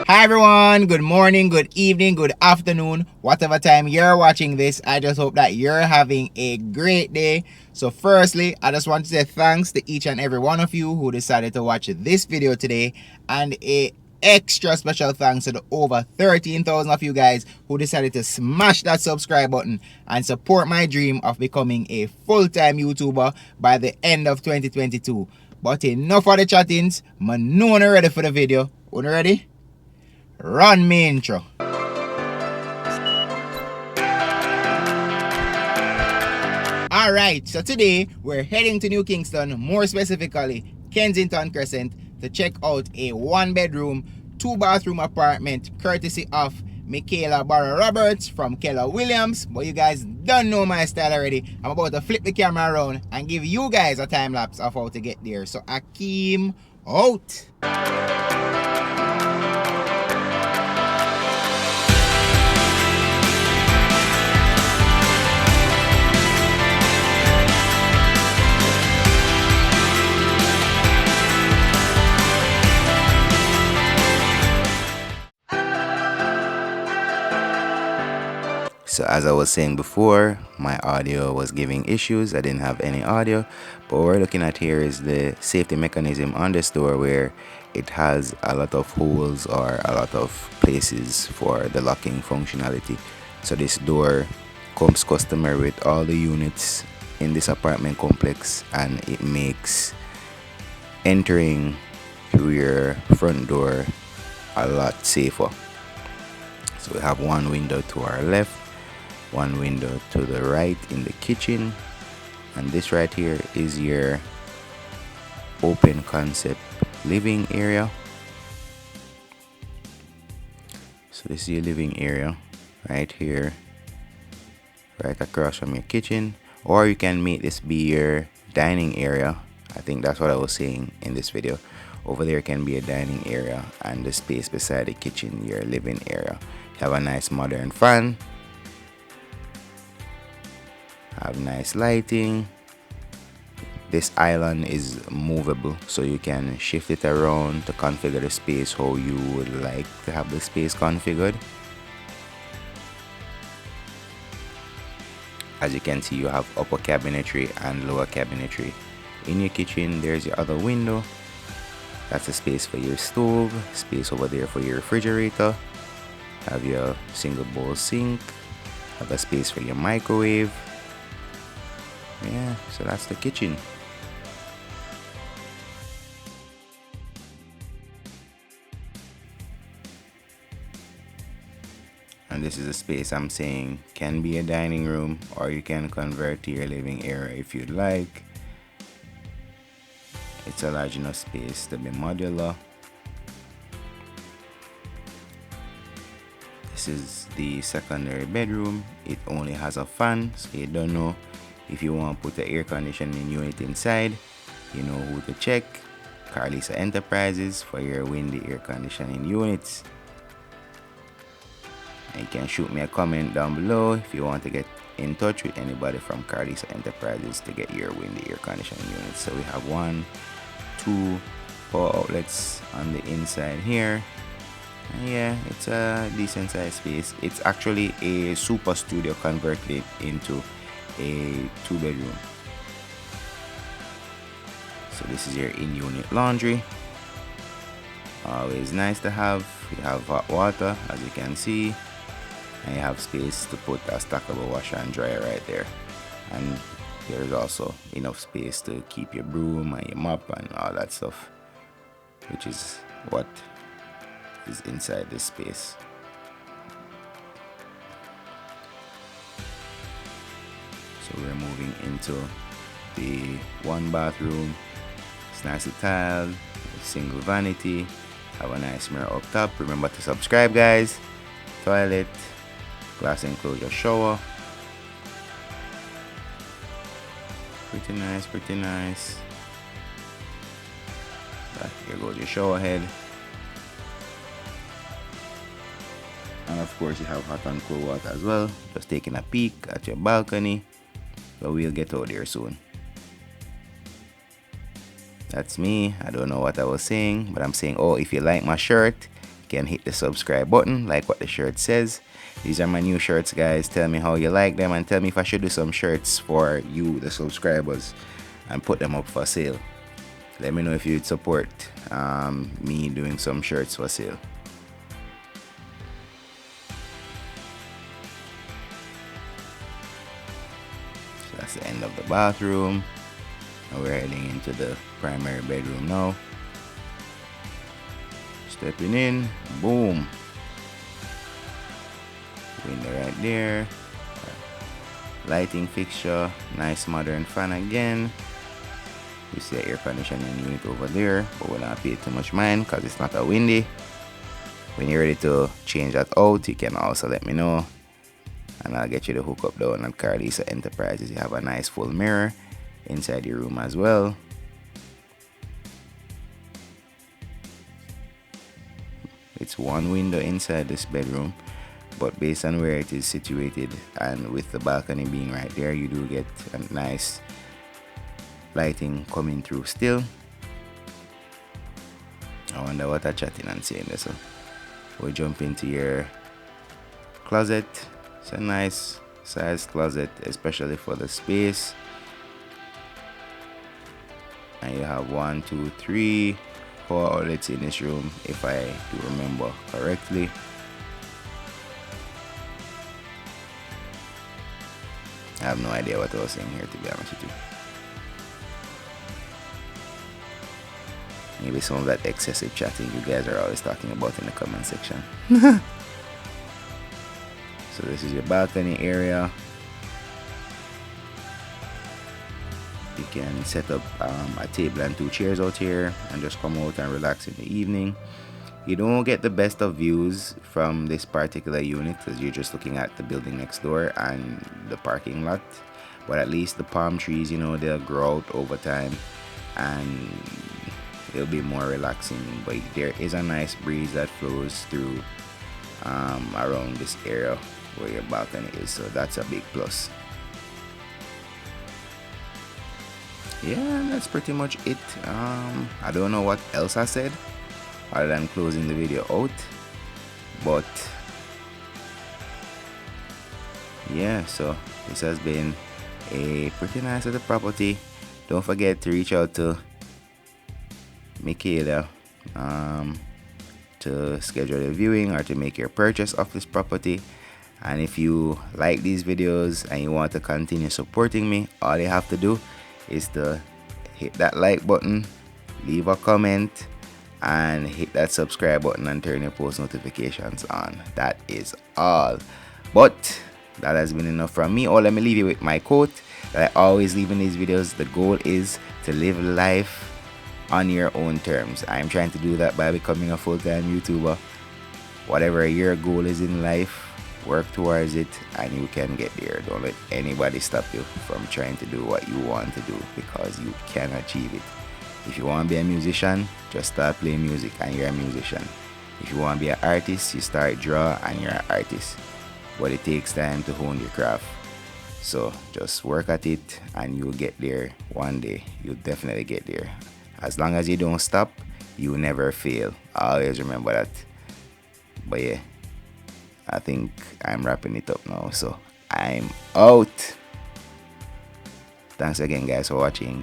Hi everyone, good morning, good evening, good afternoon, whatever time you're watching this. I just hope that you're having a great day. So firstly, I just want to say thanks to each and every one of you who decided to watch this video today, and a extra special thanks to the over 13,000 of you guys who decided to smash that subscribe button and support my dream of becoming a full-time YouTuber by the end of 2022. But enough of the chattings, man, no one ready for the video. One ready? Run me intro. Alright, so today we're heading to New Kingston, more specifically Kensington Crescent, to check out a 1-bedroom, 2-bathroom apartment courtesy of Mikkala Barrow-Roberts from Keller Williams. But you guys don't know my style already. I'm about to flip the camera around and give you guys a time lapse of how to get there. So Akeem out. So as I was saying before, my audio was giving issues. I didn't have any audio. But what we're looking at here is the safety mechanism on this door, where it has a lot of holes or a lot of places for the locking functionality. So this door comes customary with all the units in this apartment complex, and it makes entering through your front door a lot safer. So we have one window to our left, one window to the right in the kitchen, and this right here is your open concept living area. So this is your living area right here, right across from your kitchen. Or you can make this be your dining area. I think that's what I was saying in this video. Over there can be a dining area, and the space beside the kitchen your living area. You have a nice modern fan, have nice lighting. This island is movable, so you can shift it around to configure the space how you would like to have the space configured. As you can see, you have upper cabinetry and lower cabinetry. In your kitchen, there's your other window. That's a space for your stove, space over there for your refrigerator. Have your single bowl sink, have a space for your microwave. Yeah, so that's the kitchen. And this is a space I'm saying can be a dining room, or you can convert to your living area if you'd like. It's a large enough space to be modular. This is the secondary bedroom. It only has a fan, so you don't know if you want to put the air conditioning unit inside. You know who to check. Carlisa Enterprises for your windy air conditioning units. And you can shoot me a comment down below if you want to get in touch with anybody from Carlisa Enterprises to get your windy air conditioning units. So we have 1, 2 power outlets on the inside here. And yeah, it's a decent sized space. It's actually a super studio converted into a 2-bedroom. So this is your in-unit laundry. Always nice to have. You have hot water, as you can see, and you have space to put a stackable washer and dryer right there. And there's also enough space to keep your broom and your mop and all that stuff, which is what is inside this space. So we're moving into the 1-bathroom. It's nicely tiled, single vanity, have a nice mirror up top. Remember to subscribe, guys. Toilet, glass enclosure shower. Pretty nice, pretty nice. Here goes your shower head. And of course you have hot and cold water as well. Just taking a peek at your balcony. But we'll get out there soon. That's me. I don't know what I was saying, but I'm saying, oh, if you like my shirt, you can hit the subscribe button like what the shirt says. These are my new shirts, guys. Tell me how you like them and tell me if I should do some shirts for you, the subscribers, and put them up for sale. Let me know if you'd support me doing some shirts for sale. So that's the end of the bathroom. Now we're heading into the primary bedroom now. Stepping in, boom. Window right there. Lighting fixture, nice modern fan again. You see an air conditioning unit over there, but we're not paying too much mind because it's not that windy. When you're ready to change that out, you can also let me know and I'll get you the hookup down at Carlisa Enterprises. You have a nice full mirror inside your room as well. It's one window inside this bedroom, but based on where it is situated and with the balcony being right there, you do get a nice lighting coming through still. I wonder what I'm chatting and saying there. So we'll jump into your closet. It's a nice size closet, especially for the space. And you have 1, 2, 3, 4 outlets in this room, if I do remember correctly. I have no idea what I was saying here, to be honest with you. Maybe some of that excessive chatting you guys are always talking about in the comment section. So this is your balcony area. You can set up a table and 2 chairs out here and just come out and relax in the evening. You don't get the best of views from this particular unit because you're just looking at the building next door and the parking lot. But at least the palm trees, you know, they'll grow out over time and it'll be more relaxing. But there is a nice breeze that flows through around this area where your balcony is, so that's a big plus. Yeah, that's pretty much it. I don't know what else I said other than closing the video out, but yeah, so this has been a pretty nice little property. Don't forget to reach out to Mikkala to schedule a viewing or to make your purchase of this property. And if you like these videos and you want to continue supporting me, all you have to do is to hit that like button, leave a comment, and hit that subscribe button and turn your post notifications on. That is all. But that has been enough from me. Let me leave you with my quote that I always leave in these videos. The goal is to live life on your own terms. I'm trying to do that by becoming a full-time YouTuber. Whatever your goal is in life, work towards it and you can get there. Don't let anybody stop you from trying to do what you want to do, because you can achieve it. If you want to be a musician, just start playing music and you're a musician. If you want to be an artist, you start draw and you're an artist. But it takes time to hone your craft. So just work at it and you'll get there one day. You'll definitely get there. As long as you don't stop, you never fail. Always remember that. But yeah, I think I'm wrapping it up now, so I'm out. Thanks again, guys, for watching.